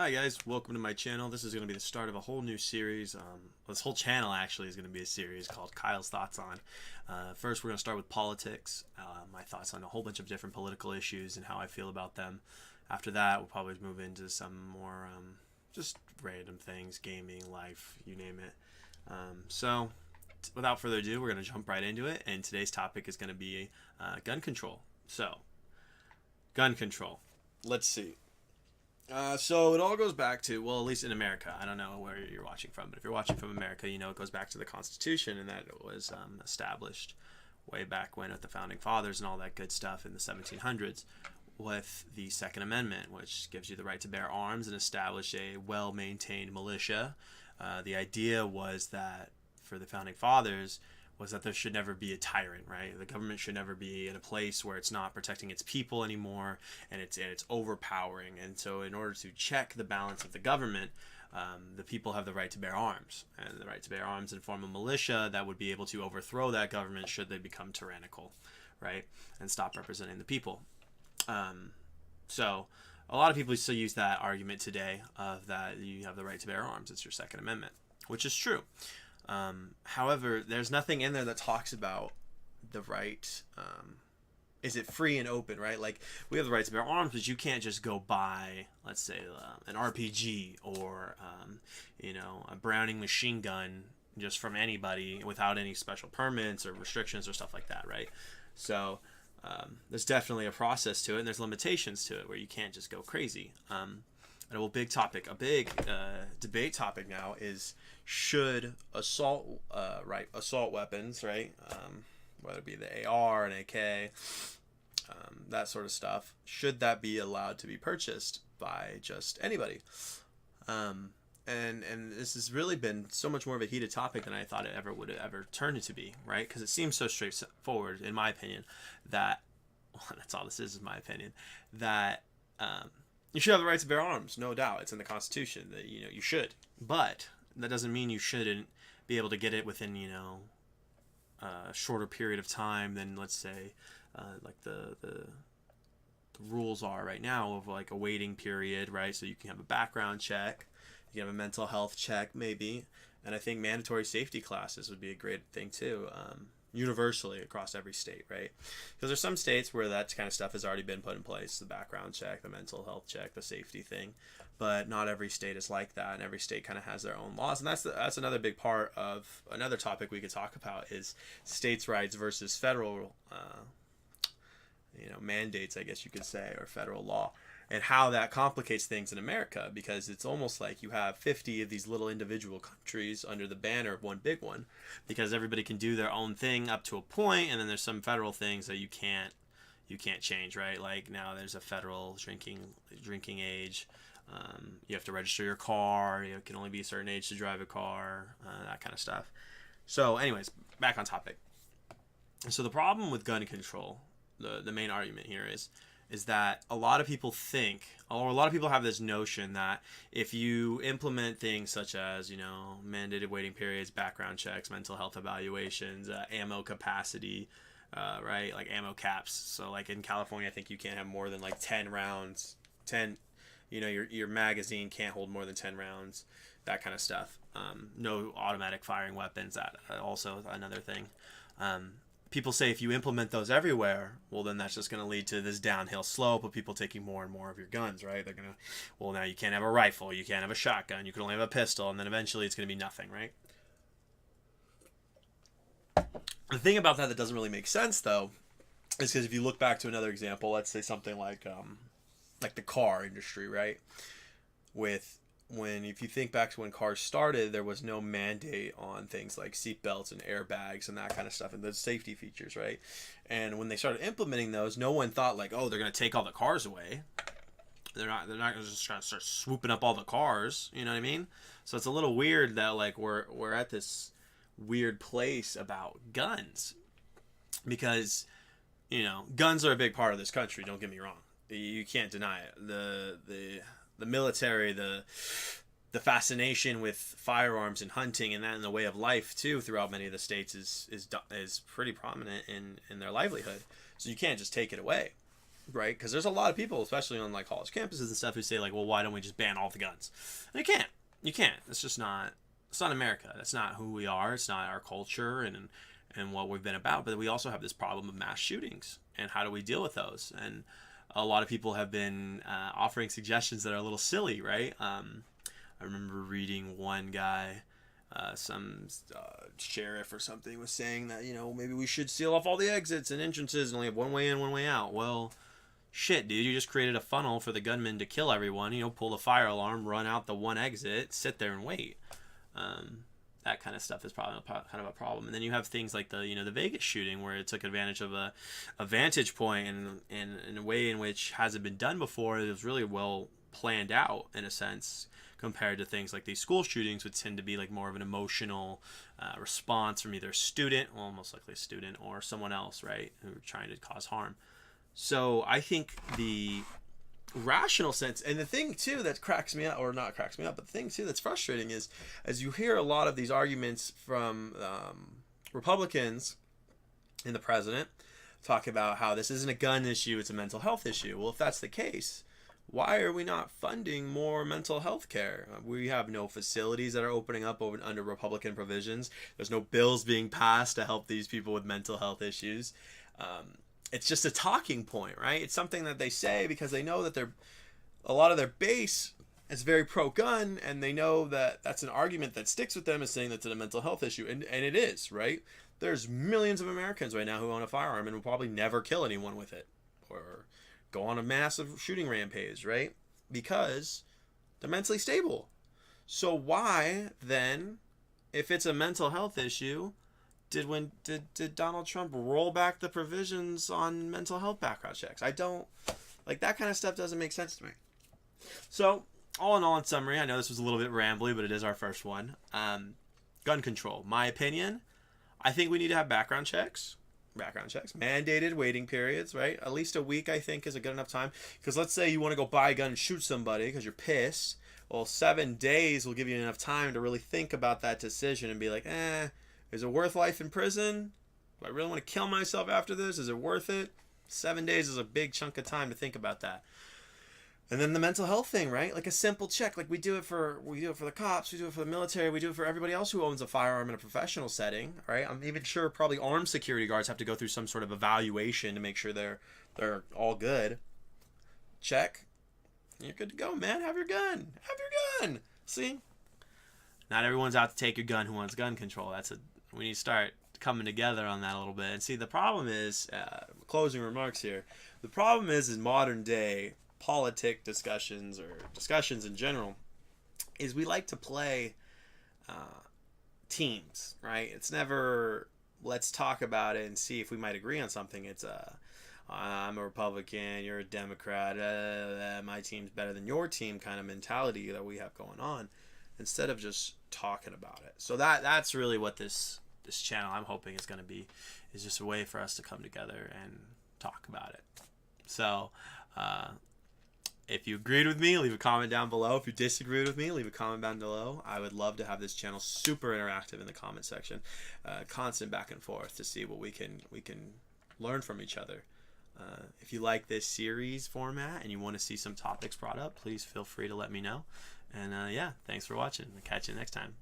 Hi guys, welcome to my channel. This is going to be the start of a whole new series. This whole channel actually is going to be a series called Kyle's Thoughts On. First, we're going to start with politics, my thoughts on a whole bunch of different political issues and how I feel about them. After that, we'll probably move into some more just random things, gaming, life, you name it. Without further ado, we're going to jump right into it, and today's topic is going to be gun control. Gun control. Let's see. So it all goes back to, well, at least in America. I don't know where you're watching from, but if you're watching from America, you know it goes back to the Constitution, and that it was established way back when with the Founding Fathers and all that good stuff in the 1700s with the Second Amendment, which gives you the right to bear arms and establish a well-maintained militia. The idea was that for the Founding Fathers was that there should never be a tyrant, right? The government should never be in a place where it's not protecting its people anymore, and it's overpowering. And so, in order to check the balance of the government, the people have the right to bear arms, and the right to bear arms and form a militia that would be able to overthrow that government should they become tyrannical, right? And stop representing the people. So, a lot of people still use that argument today of that you have the right to bear arms. It's your Second Amendment, which is true. However, there's nothing in there that talks about the right, is it free and open, right? Like, we have the right to bear arms, but you can't just go buy, let's say, an RPG or, a Browning machine gun just from anybody without any special permits or restrictions or stuff like that, right? So, there's definitely a process to it, and there's limitations to it where you can't just go crazy. And a big debate topic now is, should assault weapons, right, whether it be the AR and AK, that sort of stuff, should that be allowed to be purchased by just anybody? And this has really been so much more of a heated topic than I thought it would ever turn it to be, right? Because it seems so straightforward, in my opinion, that, well, that's all this is my opinion, that you should have the right to bear arms, no doubt. It's in the Constitution that you should, but that doesn't mean you shouldn't be able to get it within a shorter period of time than, let's say, like the rules are right now of like a waiting period, right? So you can have a background check, you can have a mental health check, maybe, and I think mandatory safety classes would be a great thing too. Universally across every state, right? Because there's some states where that kind of stuff has already been put in place, the background check, the mental health check, the safety thing, but not every state is like that, and every state kind of has their own laws. And that's another big part of another topic we could talk about is states' rights versus federal mandates, I guess you could say, or federal law, and how that complicates things in America, because it's almost like you have 50 of these little individual countries under the banner of one big one, because everybody can do their own thing up to a point, and then there's some federal things that you can't change, right? Like now there's a federal drinking age. You have to register your car. You can only be a certain age to drive a car, that kind of stuff. So anyways, back on topic. So the problem with gun control, the main argument here is that a lot of people think, or a lot of people have this notion that if you implement things such as, mandated waiting periods, background checks, mental health evaluations, ammo capacity, right, like ammo caps. So like in California, I think you can't have more than like 10 rounds, your magazine can't hold more than 10 rounds, that kind of stuff. No automatic firing weapons, that also another thing. People say if you implement those everywhere, well, then that's just going to lead to this downhill slope of people taking more and more of your guns, right? They're going to, well, now you can't have a rifle, you can't have a shotgun, you can only have a pistol, and then eventually it's going to be nothing, right? The thing about that doesn't really make sense, though, is because if you look back to another example, let's say something like the car industry, right? If you think back to when cars started, there was no mandate on things like seatbelts and airbags and that kind of stuff and the safety features, right? And when they started implementing those, no one thought like, oh, they're going to take all the cars away. They're not just going to start swooping up all the cars, you know what I mean? So it's a little weird that like we're at this weird place about guns, because guns are a big part of this country, don't get me wrong. You can't deny it. The military, the fascination with firearms and hunting and that in the way of life too throughout many of the states is pretty prominent in their livelihood. So you can't just take it away. right? Because there's a lot of people, especially on like college campuses and stuff, who say like, well, why don't we just ban all the guns? And you can't. You can't. It's just not. It's not America. That's not who we are. It's not our culture and what we've been about. But we also have this problem of mass shootings, and how do we deal with those? And a lot of people have been offering suggestions that are a little silly, right? I remember reading one guy, some sheriff or something, was saying that, you know, maybe we should seal off all the exits and entrances and only have one way in, one way out. Well, shit, dude, you just created a funnel for the gunman to kill everyone. You know, pull the fire alarm, run out the one exit, sit there and wait. That kind of stuff is probably kind of a problem. And then you have things like the Vegas shooting, where it took advantage of a vantage point and in a way in which hasn't been done before. It was really well planned out in a sense, compared to things like these school shootings, which tend to be like more of an emotional response from either a student, well, most likely a student, or someone else, right, who are trying to cause harm. So I think the rational sense, and the thing too that cracks me up, or not cracks me up, but the thing too that's frustrating is, as you hear a lot of these arguments from Republicans and the president talk about how this isn't a gun issue, it's a mental health issue. Well, if that's the case, why are we not funding more mental health care? We have no facilities that are opening up under Republican provisions. There's no bills being passed to help these people with mental health issues. It's just a talking point, right? It's something that they say because they know that a lot of their base is very pro-gun, and they know that that's an argument that sticks with them, is saying that's a mental health issue, and it is, right? There's millions of Americans right now who own a firearm and will probably never kill anyone with it, or go on a massive shooting rampage, right? Because they're mentally stable. So why then, if it's a mental health issue, did Donald Trump roll back the provisions on mental health background checks? I don't, like, that kind of stuff doesn't make sense to me. So all in all, in summary, I know this was a little bit rambly, but it is our first one. Gun control, my opinion, I think we need to have background checks, mandated waiting periods, right? At least a week, I think, is a good enough time. Because let's say you want to go buy a gun and shoot somebody because you're pissed. Well, 7 days will give you enough time to really think about that decision and be like, is it worth life in prison? Do I really want to kill myself after this? Is it worth it? 7 days is a big chunk of time to think about that. And then the mental health thing, right? Like a simple check. Like we do it for the cops, we do it for the military, we do it for everybody else who owns a firearm in a professional setting, right? I'm even sure probably armed security guards have to go through some sort of evaluation to make sure they're all good. Check. You're good to go, man. Have your gun. See? Not everyone's out to take your gun who wants gun control. We need to start coming together on that a little bit. And see, the problem is, closing remarks here, the problem is in modern day politic discussions, or discussions in general, is we like to play teams, right? It's never, let's talk about it and see if we might agree on something. It's I'm a Republican, you're a Democrat, my team's better than your team kind of mentality that we have going on, instead of just talking about it. So that's really what this channel, I'm hoping, is going to be, is just a way for us to come together and talk about it. So if you agreed with me, leave a comment down below. If you disagreed with me, leave a comment down below. I would love to have this channel super interactive in the comment section, constant back and forth to see what we can learn from each other. If you like this series format and you want to see some topics brought up, please feel free to let me know. And yeah, thanks for watching. I'll catch you next time.